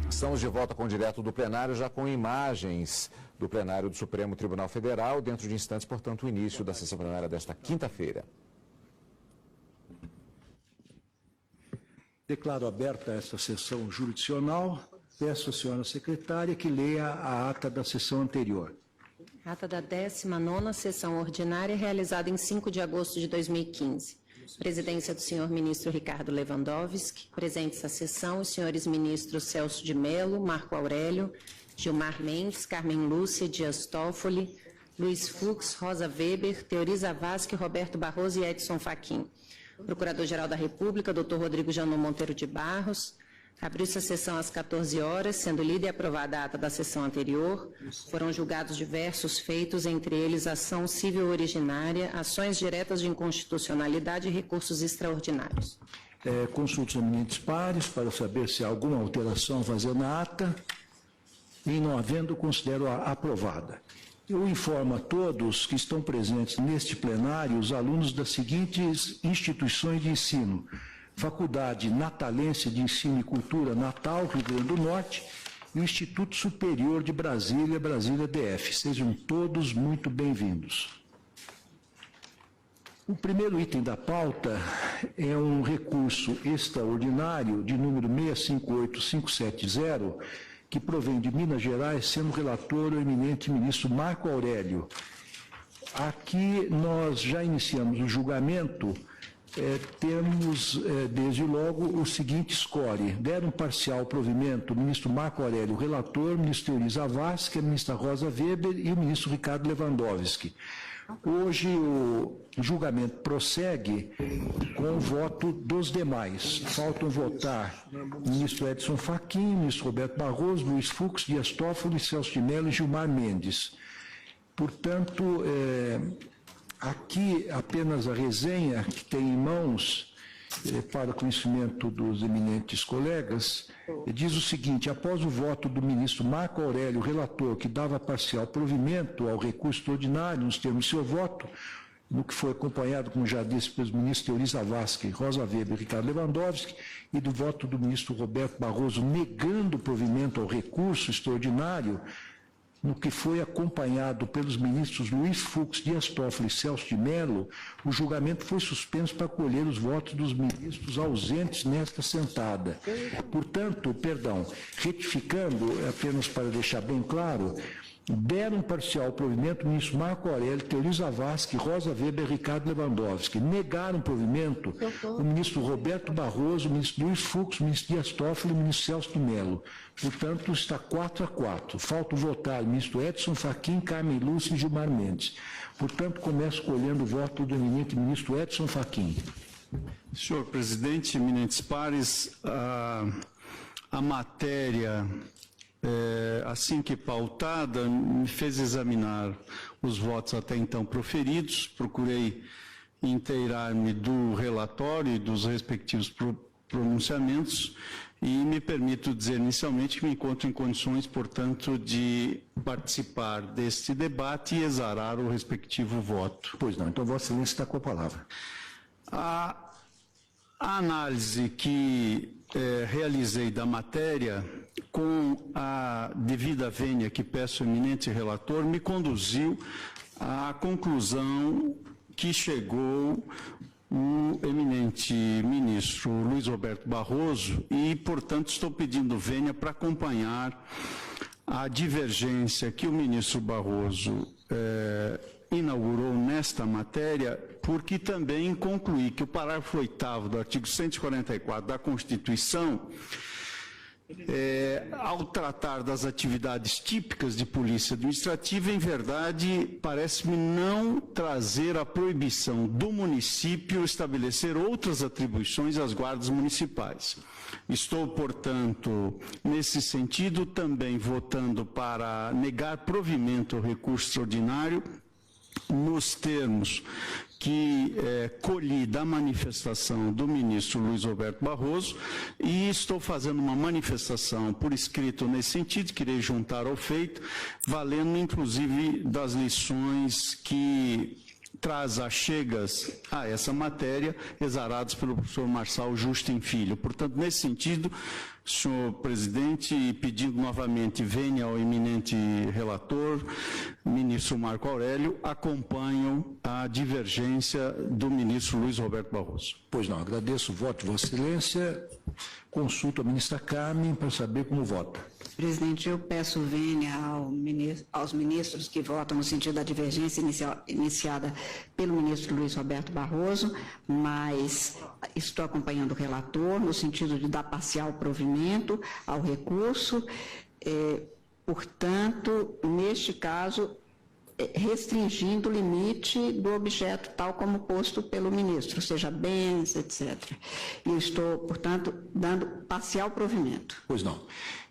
Estamos de volta com o Direto do Plenário, já com imagens do plenário do Supremo Tribunal Federal, dentro de instantes, portanto, o início da sessão plenária desta quinta-feira. Declaro aberta esta sessão jurisdicional. Peço à senhora secretária que leia a ata da sessão anterior. Ata da 19ª sessão ordinária, realizada em 5 de agosto de 2015. Presidência do senhor ministro Ricardo Lewandowski. Presentes à sessão, os senhores ministros Celso de Mello, Marco Aurélio, Gilmar Mendes, Carmen Lúcia, Dias Toffoli, Luiz Fux, Rosa Weber, Teori Zavascki, Roberto Barroso e Edson Fachin. Procurador-Geral da República, Dr. Rodrigo Janot Monteiro de Barros. Abriu-se a sessão às 14 horas, sendo lida e aprovada a ata da sessão anterior. Foram julgados diversos feitos, entre eles ação civil originária, ações diretas de inconstitucionalidade e recursos extraordinários. Consulto os eminentes pares para saber se há alguma alteração a fazer na ata. E não havendo, considero-a aprovada. Eu informo a todos que estão presentes neste plenário os alunos das seguintes instituições de ensino: Faculdade Natalense de Ensino e Cultura Natal, Rio Grande do Norte, e o Instituto Superior de Brasília, Brasília DF. Sejam todos muito bem-vindos. O primeiro item da pauta é um recurso extraordinário de número 658570, que provém de Minas Gerais, sendo relator o eminente ministro Marco Aurélio. Aqui nós já iniciamos o julgamento. Temos, desde logo, o seguinte score. Deram parcial provimento o ministro Marco Aurélio, relator, o ministro Teori Zavascki, a ministra Rosa Weber e o ministro Ricardo Lewandowski. Hoje o julgamento prossegue com o voto dos demais. Faltam votar o ministro Edson Fachin, o ministro Roberto Barroso, Luiz Fux, Dias Toffoli, Celso de Mello e Gilmar Mendes. Portanto, aqui apenas a resenha que tem em mãos, para conhecimento dos eminentes colegas, diz o seguinte: após o voto do ministro Marco Aurélio, relator, que dava parcial provimento ao recurso extraordinário nos termos de seu voto, no que foi acompanhado, como já disse, pelos ministros Teori Zavascki, Rosa Weber e Ricardo Lewandowski, e do voto do ministro Roberto Barroso negando o provimento ao recurso extraordinário, no que foi acompanhado pelos ministros Luiz Fux, Dias Toffoli e Celso de Mello, o julgamento foi suspenso para colher os votos dos ministros ausentes nesta sentada. Portanto, retificando, apenas para deixar bem claro, deram parcial provimento o ministro Marco Aurélio, Teori Zavascki, Rosa Weber e Ricardo Lewandowski. Negaram provimento o ministro Roberto Barroso, o ministro Luiz Fux, o ministro Dias Toffoli e o ministro Celso de Mello. Portanto, está 4-4. Falta votar o ministro Edson Fachin, Carmen Lúcia e Gilmar Mendes. Portanto, começo colhendo o voto do eminente ministro Edson Fachin. Senhor presidente, eminentes pares, a matéria, assim que pautada, me fez examinar os votos até então proferidos, procurei inteirar-me do relatório e dos respectivos pronunciamentos e me permito dizer inicialmente que me encontro em condições, portanto, de participar deste debate e exarar o respectivo voto. Pois não, então Vossa Excelência está com a palavra. A análise que realizei da matéria, com a devida vênia que peço ao eminente relator, me conduziu à conclusão que chegou o eminente ministro Luiz Roberto Barroso e, portanto, estou pedindo vênia para acompanhar a divergência que o ministro Barroso inaugurou nesta matéria, porque também concluí que o parágrafo 8º do artigo 144 da Constituição, ao tratar das atividades típicas de polícia administrativa, em verdade, parece-me não trazer a proibição do município estabelecer outras atribuições às guardas municipais. Estou, portanto, nesse sentido, também votando para negar provimento ao recurso extraordinário, nos termos que colhi da manifestação do ministro Luiz Roberto Barroso, e estou fazendo uma manifestação por escrito nesse sentido, que irei juntar ao feito, valendo inclusive das lições que traz achegas a essa matéria, exarados pelo professor Marçal Justin Filho. Portanto, nesse sentido, senhor presidente, pedindo novamente, venha ao eminente relator, ministro Marco Aurélio, acompanham a divergência do ministro Luiz Roberto Barroso. Pois não, agradeço o voto de Vossa Excelência. Consulto a ministra Carmen para saber como vota. Presidente, eu peço vênia aos ministros que votam no sentido da divergência iniciada pelo ministro Luiz Roberto Barroso, mas estou acompanhando o relator no sentido de dar parcial provimento ao recurso. Portanto, neste caso, restringindo o limite do objeto tal como posto pelo ministro, seja bens, etc. E eu estou, portanto, dando parcial provimento. Pois não.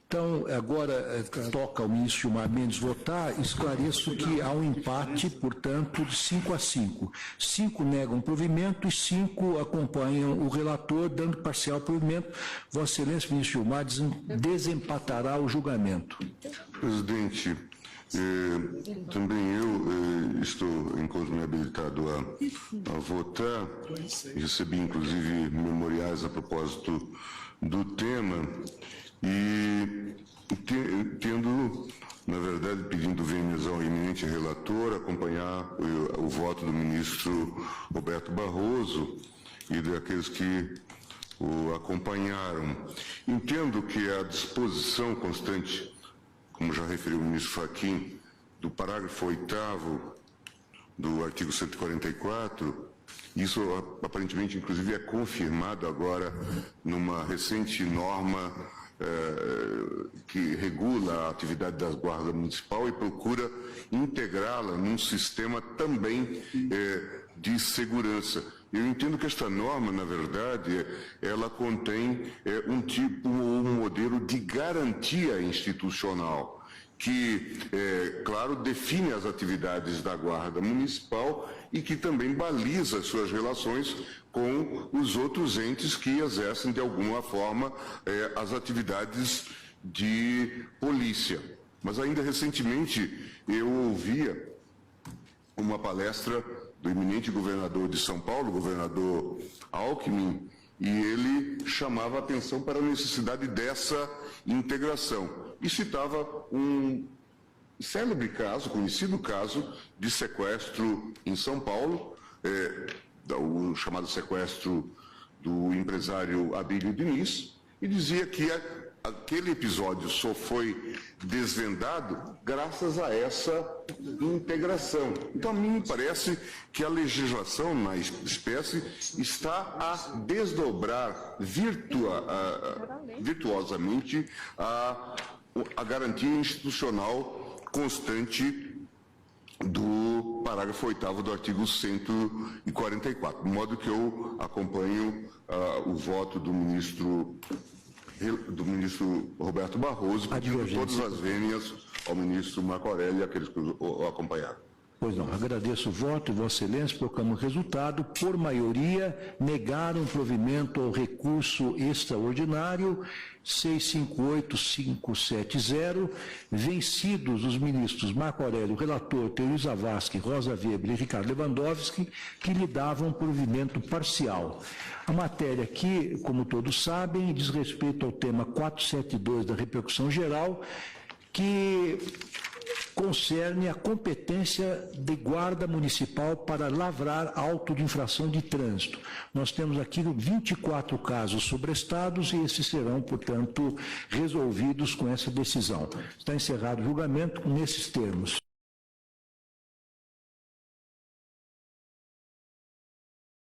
Então, agora toca ao ministro Gilmar Mendes votar. Esclareço que há um empate, portanto, de 5-5. 5 negam provimento e 5 acompanham o relator, dando parcial provimento. Vossa Excelência, ministro Gilmar, desempatará o julgamento. Presidente, também eu estou encontro-me habilitado a votar. Recebi, inclusive, memoriais a propósito do tema e tendo, na verdade, pedindo vênias ao eminente relator, acompanhar o voto do ministro Roberto Barroso e daqueles que o acompanharam. Entendo que a disposição constante, como já referiu o ministro Fachin, do parágrafo 8º do artigo 144, isso aparentemente, inclusive, é confirmado agora numa recente norma que regula a atividade da Guarda Municipal e procura integrá-la num sistema também de segurança. Eu entendo que esta norma, na verdade, ela contém um modelo de garantia institucional, que, claro, define as atividades da Guarda Municipal e que também baliza suas relações com os outros entes que exercem, de alguma forma, as atividades de polícia. Mas ainda recentemente eu ouvia uma palestra do eminente governador de São Paulo, governador Alckmin, e ele chamava a atenção para a necessidade dessa integração. E citava um célebre caso, conhecido caso, de sequestro em São Paulo, o chamado sequestro do empresário Abílio Diniz, e dizia que aquele episódio só foi desvendado graças a essa integração. Então, a mim me parece que a legislação na espécie está a desdobrar virtuosamente a garantia institucional constante do parágrafo 8º do artigo 144, de modo que eu acompanho o voto do ministro Roberto Barroso, pedindo todas as vênias ao ministro Marco Aurélio e àqueles que o acompanharam. Pois não, agradeço o voto, Vossa Excelência, proclamo o resultado. Por maioria, negaram provimento ao recurso extraordinário 658570, vencidos os ministros Marco Aurélio, relator, Teori Zavascki, Rosa Weber e Ricardo Lewandowski, que lhe davam provimento parcial. A matéria aqui, como todos sabem, diz respeito ao tema 472 da repercussão geral, que concerne a competência de guarda municipal para lavrar auto de infração de trânsito. Nós temos aqui 24 casos sobrestados e esses serão, portanto, resolvidos com essa decisão. Está encerrado o julgamento nesses termos.